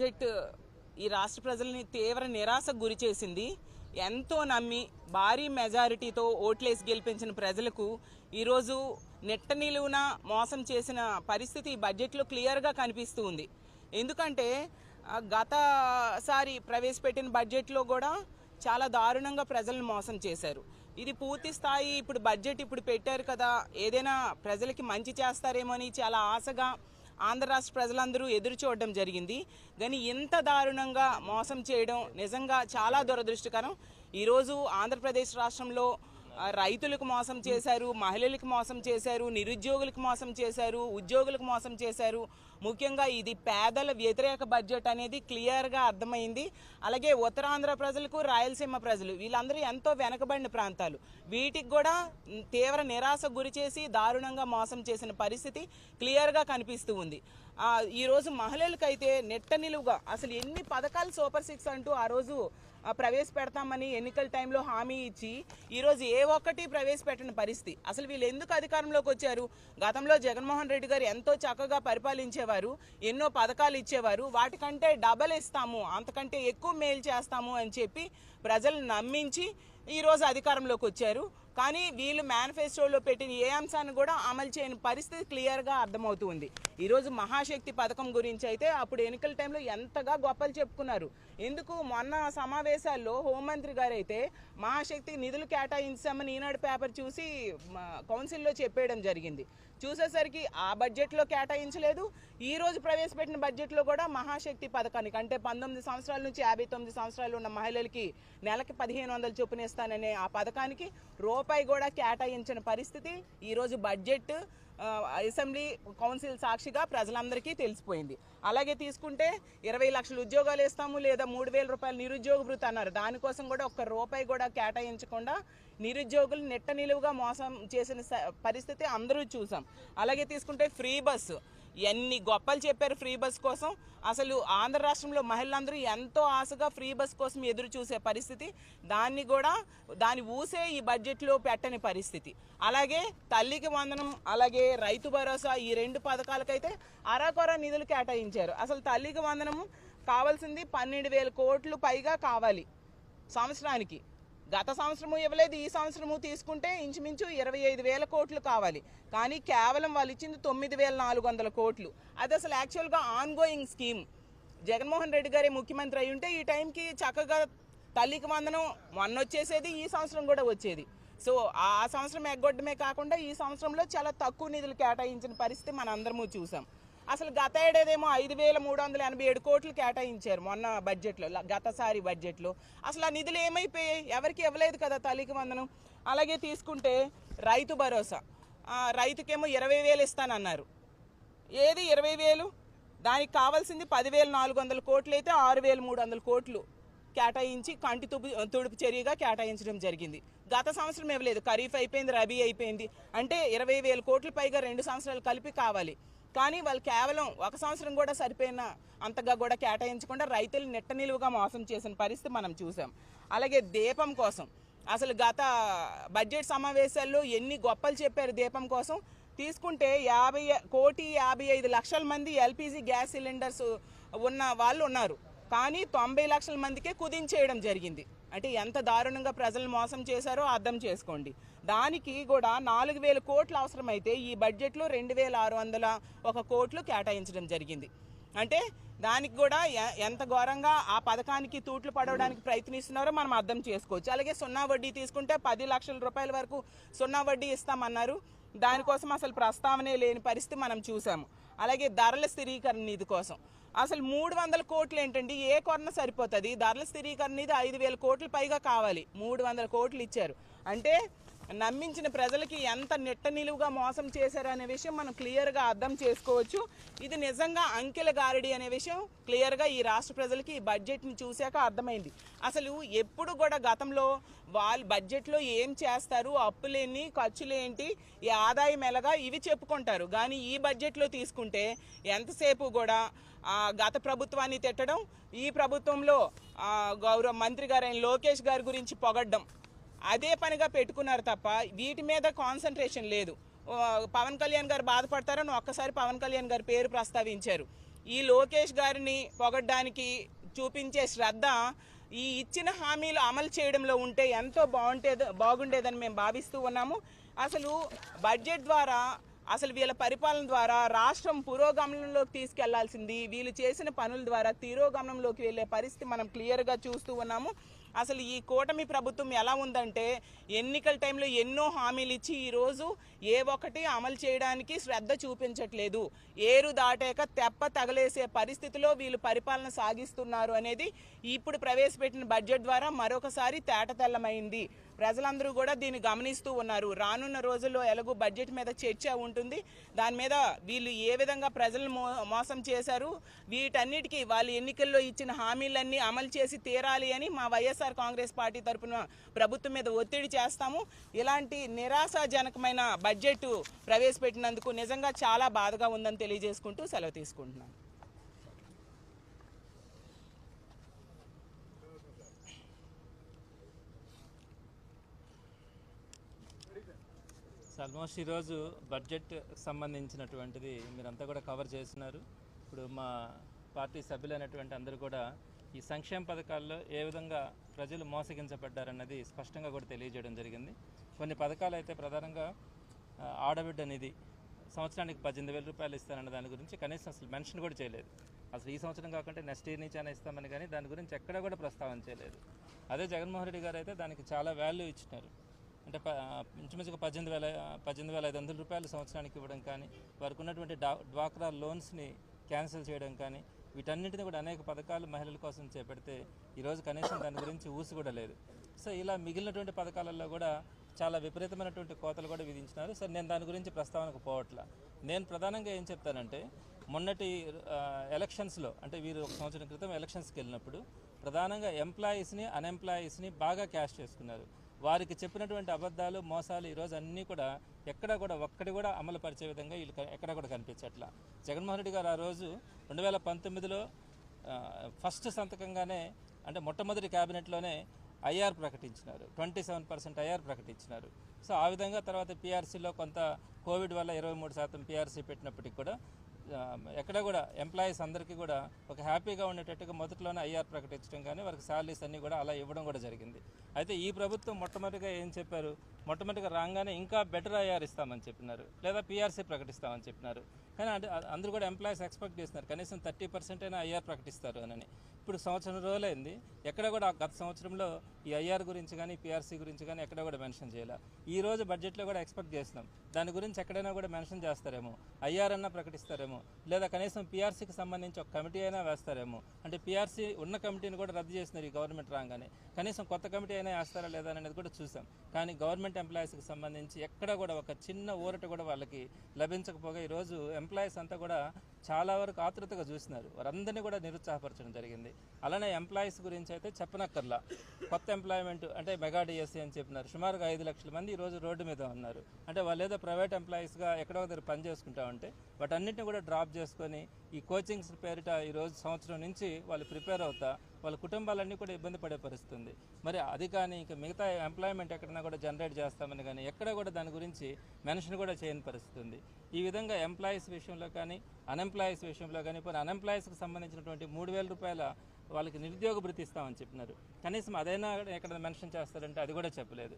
Budget ఈ రాష్ట్ర ప్రజల్ని తీవ్ర నిరాశకు గురి చేసింది. ఎంతో నమ్మి భారీ మెజారిటీతో ఓట్లేసి గెలిపించిన ప్రజలకు ఈరోజు నెట్ట నిలువున మోసం చేసిన పరిస్థితి ఈ బడ్జెట్లో క్లియర్గా కనిపిస్తూ ఉంది. ఎందుకంటే గతసారి ప్రవేశపెట్టిన బడ్జెట్లో కూడా చాలా దారుణంగా ప్రజలను మోసం చేశారు. ఇది పూర్తి స్థాయి ఇప్పుడు బడ్జెట్ ఇప్పుడు పెట్టారు కదా, ఏదైనా ప్రజలకి మంచి చేస్తారేమో అని చాలా ఆశగా ఆంధ్ర రాష్ట్ర ప్రజలందరూ ఎదురు చూడడం జరిగింది. కానీ ఇంత దారుణంగా మోసం చేయడం నిజంగా చాలా దురదృష్టకరం. ఈరోజు ఆంధ్రప్రదేశ్ రాష్ట్రంలో రైతులకు మోసం చేశారు, మహిళలకు మోసం చేశారు, నిరుద్యోగులకు మోసం చేశారు, ఉద్యోగులకు మోసం చేశారు. ముఖ్యంగా ఇది పేదల వ్యతిరేక బడ్జెట్ అనేది క్లియర్గా అర్థమైంది. అలాగే ఉత్తరాంధ్ర ప్రజలకు, రాయలసీమ ప్రజలు వీళ్ళందరూ ఎంతో వెనకబడిన ప్రాంతాలు, వీటికి కూడా తీవ్ర నిరాశకు గురి చేసి దారుణంగా మోసం చేసిన పరిస్థితి క్లియర్గా కనిపిస్తూ ఉంది. ఈరోజు మహిళలకైతే నెట్ట నిలువుగా అసలు ఎన్ని పథకాలు సూపర్ 6 అంటూ ఆ రోజు ప్రవేశపెడతామని ఎన్నికల టైంలో హామీ ఇచ్చి ఈరోజు ఏ ఒక్కటి ప్రవేశపెట్టిన పరిస్థితి. అసలు వీళ్ళు ఎందుకు అధికారంలోకి వచ్చారు? గతంలో జగన్మోహన్ రెడ్డి గారు ఎంతో చక్కగా పరిపాలించేవారు, ఎన్నో పథకాలు ఇచ్చేవారు. వాటికంటే డబల్ ఇస్తాము, అంతకంటే ఎక్కువ మేలు చేస్తాము అని చెప్పి ప్రజలు నమ్మించి ఈరోజు అధికారంలోకి వచ్చారు. కానీ వీళ్ళు మేనిఫెస్టోలో పెట్టిన ఏ అంశాన్ని కూడా అమలు చేయని పరిస్థితి క్లియర్గా అర్థమవుతుంది. ఈరోజు మహాశక్తి పథకం గురించి అయితే అప్పుడు ఎన్నికల టైంలో ఎంతగా గొప్పలు చెప్పుకున్నారు. ఎందుకు మొన్న సమావేశాల్లో హోంమంత్రి గారు అయితే మహాశక్తికి నిధులు కేటాయించామని ఈనాడు పేపర్ చూసి కౌన్సిల్లో చెప్పేయడం జరిగింది. చూసేసరికి ఆ బడ్జెట్లో కేటాయించలేదు. ఈరోజు ప్రవేశపెట్టిన బడ్జెట్లో కూడా మహాశక్తి పథకానికి అంటే 19 సంవత్సరాల నుంచి 59 సంవత్సరాలు ఉన్న మహిళలకి నెలకి 1500 చొప్పున ఇస్తాననే ఆ పథకానికి రూపాయి కూడా కేటాయించిన పరిస్థితి ఈరోజు బడ్జెట్ అసెంబ్లీ కౌన్సిల్ సాక్షిగా ప్రజలందరికీ తెలిసిపోయింది. అలాగే తీసుకుంటే 20 లక్షల ఉద్యోగాలు ఇస్తాము లేదా 3000 రూపాయలు నిరుద్యోగ భృతి అన్నారు. దానికోసం కూడా ఒక్క రూపాయి కూడా కేటాయించకుండా నిరుద్యోగులు నెట్ట నిలువుగా మోసం చేసిన పరిస్థితి అందరూ చూసాం. అలాగే తీసుకుంటే ఫ్రీ బస్సు, ఎన్ని గొప్పలు చెప్పారు ఫ్రీ బస్ కోసం. అసలు ఆంధ్ర రాష్ట్రంలో మహిళలందరూ ఎంతో ఆశగా ఫ్రీ బస్ కోసం ఎదురు చూసే పరిస్థితి, దాని ఊసే ఈ బడ్జెట్లో పెట్టని పరిస్థితి. అలాగే తల్లికి వందనం, అలాగే రైతు భరోసా, ఈ 2 పథకాలకైతే అరాకొర నిధులు కేటాయించారు. అసలు తల్లికి వందనం కావాల్సింది 12,000 కోట్లు పైగా కావాలి సంవత్సరానికి. గత సంవత్సరము ఇవ్వలేదు, ఈ సంవత్సరము తీసుకుంటే ఇంచుమించు 25,000 కోట్లు కావాలి. కానీ కేవలం వాళ్ళు ఇచ్చింది 9,400 కోట్లు. అది అసలు యాక్చువల్గా ఆన్గోయింగ్ స్కీమ్. జగన్మోహన్ రెడ్డి గారే ముఖ్యమంత్రి అయి ఉంటే ఈ టైంకి చక్కగా తల్లికి వందనం మొన్న వచ్చేసేది, ఈ సంవత్సరం కూడా వచ్చేది. సో ఆ సంవత్సరం ఎగ్గొట్టమే కాకుండా ఈ సంవత్సరంలో చాలా తక్కువ నిధులు కేటాయించిన పరిస్థితి మనందరము చూసాం. అసలు గత ఏడాదేమో 5,387 కోట్లు కేటాయించారు మొన్న బడ్జెట్లో, గతసారి బడ్జెట్లో. అసలు ఆ నిధులు ఏమైపోయాయి? ఎవరికి ఇవ్వలేదు కదా తల్లికి వందనం. అలాగే తీసుకుంటే రైతు భరోసా, రైతుకేమో 20,000 ఇస్తానన్నారు. ఏది 20,000? దానికి కావాల్సింది 10,400 కోట్లు అయితే 6,300 కోట్లు కేటాయించి కంటి తుడుపు చర్యగా కేటాయించడం జరిగింది. గత సంవత్సరం ఇవ్వలేదు, ఖరీఫ్ అయిపోయింది, రబీ అయిపోయింది. అంటే 20,000 కోట్ల పైగా 2 సంవత్సరాలు కలిపి కావాలి. కానీ వాళ్ళు కేవలం ఒక సంవత్సరం కూడా సరిపోయిన అంతగా కూడా కేటాయించకుండా రైతులు నెట్ట నిలువుగా మోసం చేసిన పరిస్థితి మనం చూసాం. అలాగే దీపం కోసం అసలు గత బడ్జెట్ సమావేశాల్లో ఎన్ని గొప్పలు చెప్పారు దీపం కోసం. తీసుకుంటే 1,55,00,000 మంది ఎల్పిజి గ్యాస్ సిలిండర్స్ ఉన్న వాళ్ళు ఉన్నారు. కానీ 90 లక్షల మందికే కుదించేయడం జరిగింది. అంటే ఎంత దారుణంగా ప్రజలు మోసం చేశారో అర్థం చేసుకోండి. దానికి కూడా 4,000 కోట్లు అవసరమైతే ఈ బడ్జెట్లో 2,601 కోట్లు కేటాయించడం జరిగింది. అంటే దానికి కూడా ఎంత ఘోరంగా ఆ పథకానికి తూట్లు పడవడానికి ప్రయత్నిస్తున్నారో మనం అర్థం చేసుకోవచ్చు. అలాగే సున్నా వడ్డీ తీసుకుంటే 10 లక్షల రూపాయల వరకు సున్నా వడ్డీ ఇస్తామన్నారు. దానికోసం అసలు ప్రస్తావనే లేని పరిస్థితి మనం చూసాము. అలాగే ధరల స్థిరీకరణ నిధి కోసం అసలు 300 కోట్లు ఏంటండి? ఏ కొరన సరిపోతుంది? ధరల స్థిరీకరణ నిధి 5,000 కోట్ల పైగా కావాలి, 300 కోట్లు ఇచ్చారు. అంటే నమ్మించిన ప్రజలకి ఎంత నెట్ట నిలువుగా మోసం చేశారు అనే విషయం మనం క్లియర్గా అర్థం చేసుకోవచ్చు. ఇది నిజంగా అంకెల గారడి అనే విషయం క్లియర్గా ఈ రాష్ట్ర ప్రజలకి ఈ బడ్జెట్ని చూశాక అర్థమైంది. అసలు ఎప్పుడు కూడా గతంలో వాళ్ళు బడ్జెట్లో ఏం చేస్తారు, అప్పులేని, ఖర్చులేంటి, ఈ ఆదాయం ఎలాగా ఇవి చెప్పుకుంటారు. కానీ ఈ బడ్జెట్లో తీసుకుంటే ఎంతసేపు కూడా గత ప్రభుత్వాన్ని తిట్టడం, ఈ ప్రభుత్వంలో గౌరవ మంత్రి గారైన లోకేష్ గారి గురించి పొగడ్డం, అదే పనిగా పెట్టుకున్నారు తప్ప వీటి మీద కాన్సన్ట్రేషన్ లేదు. పవన్ కళ్యాణ్ గారు బాధపడతారని ఒక్కసారి పవన్ కళ్యాణ్ గారి పేరు ప్రస్తావించారు. ఈ లోకేష్ గారిని పొగడ్డానికి చూపించే శ్రద్ధ ఈ ఇచ్చిన హామీలు అమలు చేయడంలో ఉంటే ఎంతో బాగుండేదని మేము భావిస్తూ ఉన్నాము. అసలు బడ్జెట్ ద్వారా అసలు వీళ్ళ పరిపాలన ద్వారా రాష్ట్రం పురోగమనంలోకి తీసుకెళ్లాల్సింది వీళ్ళు చేసిన పనుల ద్వారా తిరోగమనంలోకి వెళ్ళే పరిస్థితి మనం క్లియర్గా చూస్తూ ఉన్నాము. అసలు ఈ కూటమి ప్రభుత్వం ఎలా ఉందంటే ఎన్నికల టైంలో ఎన్నో హామీలు ఇచ్చి ఈరోజు ఏ ఒక్కటి అమలు చేయడానికి శ్రద్ధ చూపించట్లేదు. ఏరు దాటాక తెప్ప తగలేసే పరిస్థితిలో వీళ్ళు పరిపాలన సాగిస్తున్నారు అనేది ఇప్పుడు ప్రవేశపెట్టిన బడ్జెట్ ద్వారా మరొకసారి తేటతెల్లమైంది. ప్రజలందరూ కూడా దీన్ని గమనిస్తూ ఉన్నారు. రానున్న రోజుల్లో ఎలాగో బడ్జెట్ మీద చర్చ ఉంటుంది. దాని మీద వీళ్ళు ఏ విధంగా ప్రజలను మోసం చేశారు, వీటన్నిటికీ వాళ్ళు ఎన్నికల్లో ఇచ్చిన హామీలన్నీ అమలు చేసి తీరాలి అని మా వైఎస్ఆర్ కాంగ్రెస్ పార్టీ తరఫున ప్రభుత్వం మీద ఒత్తిడి చేస్తాము. ఇలాంటి నిరాశాజనకమైన బడ్జెట్ ప్రవేశపెట్టినందుకు నిజంగా చాలా బాధగా ఉందని తెలియజేసుకుంటూ సెలవు తీసుకుంటున్నాను. ఆల్మోస్ట్ ఈరోజు బడ్జెట్ సంబంధించినటువంటిది మీరంతా కూడా కవర్ చేస్తున్నారు. ఇప్పుడు మా పార్టీ సభ్యులైనటువంటి అందరూ కూడా ఈ సంక్షేమ పథకాల్లో ఏ విధంగా ప్రజలు మోసగించబడ్డారన్నది స్పష్టంగా కూడా తెలియజేయడం జరిగింది. కొన్ని పథకాలు అయితే ప్రధానంగా ఆడబిడ్డ నిధి సంవత్సరానికి 18,000 రూపాయలు ఇస్తారన్న దాని గురించి కనీసం అసలు మెన్షన్ కూడా చేయలేదు. అసలు ఈ సంవత్సరం కాకుండా నెక్స్ట్ ఇయర్ నుంచి అయినా ఇస్తామని కానీ దాని గురించి ఎక్కడ కూడా ప్రస్తావన చేయలేదు. అదే జగన్మోహన్ రెడ్డి గారు అయితే దానికి చాలా వాల్యూ ఇచ్చినారు. అంటే ఇంచుమించుగా 18,500 రూపాయలు సంవత్సరానికి ఇవ్వడం కానీ, వారికి ఉన్నటువంటి డ్వాక్రా లోన్స్ని క్యాన్సిల్ చేయడం కానీ, వీటన్నింటినీ కూడా అనేక పథకాలు మహిళల కోసం చేపడితే ఈరోజు కనీసం దాని గురించి ఊసి కూడా లేదు. సో ఇలా మిగిలినటువంటి పథకాలలో కూడా చాలా విపరీతమైనటువంటి కోతలు కూడా విధించినారు. సరే, నేను దాని గురించి ప్రస్తావనకు పోవట్లా. నేను ప్రధానంగా ఏం చెప్తానంటే, మొన్నటి ఎలక్షన్స్లో అంటే వీరు 1 సంవత్సరం క్రితం ఎలక్షన్స్కి వెళ్ళినప్పుడు ప్రధానంగా ఎంప్లాయీస్ని అన్ఎంప్లాయీస్ని బాగా క్యాష్ చేసుకున్నారు. వారికి చెప్పినటువంటి అబద్ధాలు మోసాలు ఈరోజు అన్నీ కూడా ఎక్కడ కూడా ఒక్కటి కూడా అమలు పరిచే విధంగా వీళ్ళు ఎక్కడ కూడా కనిపించట్లా. జగన్మోహన్ రెడ్డి గారు ఆ రోజు 2019లో ఫస్ట్ సంతకంగానే అంటే మొట్టమొదటి క్యాబినెట్లోనే ఐఆర్ ప్రకటించినారు. 27% ఐఆర్ ప్రకటించినారు. సో ఆ విధంగా తర్వాత పీఆర్సీలో కొంత కోవిడ్ వల్ల 23% పీఆర్సీ పెట్టినప్పటికీ కూడా ఎక్కడ కూడా ఎంప్లాయీస్ అందరికీ కూడా ఒక హ్యాపీగా ఉండేటట్టుగా మొదట్లోనే ఐఆర్ ప్రకటించడం కానీ వారికి శాలరీస్ అన్నీ కూడా అలా ఇవ్వడం కూడా జరిగింది. అయితే ఈ ప్రభుత్వం మొట్టమొదటిగా ఏం చెప్పారు, మొట్టమొదటిగా రాగానే ఇంకా బెటర్ ఐఆర్ ఇస్తామని చెప్పినారు, లేదా పీఆర్సీ ప్రకటిస్తామని చెప్పినారు. కానీ అంటే అందరూ కూడా ఎంప్లాయీస్ ఎక్స్పెక్ట్ చేస్తున్నారు కనీసం 30% అయినా ఐఆర్ ప్రకటిస్తారు అని. ఇప్పుడు సంవత్సరం రోజులైంది, ఎక్కడ కూడా గత సంవత్సరంలో ఈ ఐఆర్ గురించి కానీ పీఆర్సీ గురించి కానీ ఎక్కడ కూడా మెన్షన్ చేయాలి. ఈ రోజు బడ్జెట్లో కూడా ఎక్స్పెక్ట్ చేస్తున్నాం దాని గురించి ఎక్కడైనా కూడా మెన్షన్ చేస్తారేమో, ఐఆర్ అన్నా ప్రకటిస్తారేమో, లేదా కనీసం పీఆర్సీకి సంబంధించి ఒక కమిటీ అయినా వేస్తారేమో. అంటే పీఆర్సీ ఉన్న కమిటీని కూడా రద్దు చేస్తున్నారు ఈ గవర్నమెంట్ రాగానే. కనీసం కొత్త కమిటీ అయినా వేస్తారా లేదా అనేది కూడా చూసాం. కానీ గవర్నమెంట్ ఎంప్లాయీస్కి సంబంధించి ఎక్కడ కూడా ఒక చిన్న ఊరట కూడా వాళ్ళకి లభించకపోగా ఈరోజు ఎంప్లాయీస్ అంతా కూడా చాలా వరకు ఆతృతగా చూస్తున్నారు. వారందరినీ కూడా నిరుత్సాహపరచడం జరిగింది. అలానే ఎంప్లాయీస్ గురించి అయితే చెప్పనక్కర్లా. కొత్త ఎంప్లాయ్మెంట్ అంటే మెగా డిఎస్సీ అని చెప్పినారు. సుమారుగా 5 లక్షల మంది ఈరోజు రోడ్డు మీద ఉన్నారు. అంటే వాళ్ళు ఏదో ప్రైవేట్ ఎంప్లాయీస్గా ఎక్కడో దగ్గర పని చేసుకుంటా ఉంటే వాటన్నిటిని కూడా డ్రాప్ చేసుకొని ఈ కోచింగ్స్ పేరిట ఈరోజు సంవత్సరం నుంచి వాళ్ళు ప్రిపేర్ అవుతా వాళ్ళ కుటుంబాలన్నీ కూడా ఇబ్బంది పడే పరిస్థితి ఉంది. మరి అది కానీ ఇంకా మిగతా ఎంప్లాయ్మెంట్ ఎక్కడైనా కూడా జనరేట్ చేస్తామని కానీ ఎక్కడ కూడా దాని గురించి మెన్షన్ కూడా చేయని పరిస్థితి ఉంది. ఈ విధంగా ఎంప్లాయీస్ విషయంలో కానీ అన్ఎంప్లాయీస్ విషయంలో కానీ పోనీ అన్ఎంప్లాయీస్కి సంబంధించినటువంటి 3,000 రూపాయల వాళ్ళకి నిరుద్యోగ భృతి ఇస్తామని చెప్పినారు. కనీసం అదైనా ఎక్కడ మెన్షన్ చేస్తారంటే అది కూడా చెప్పలేదు.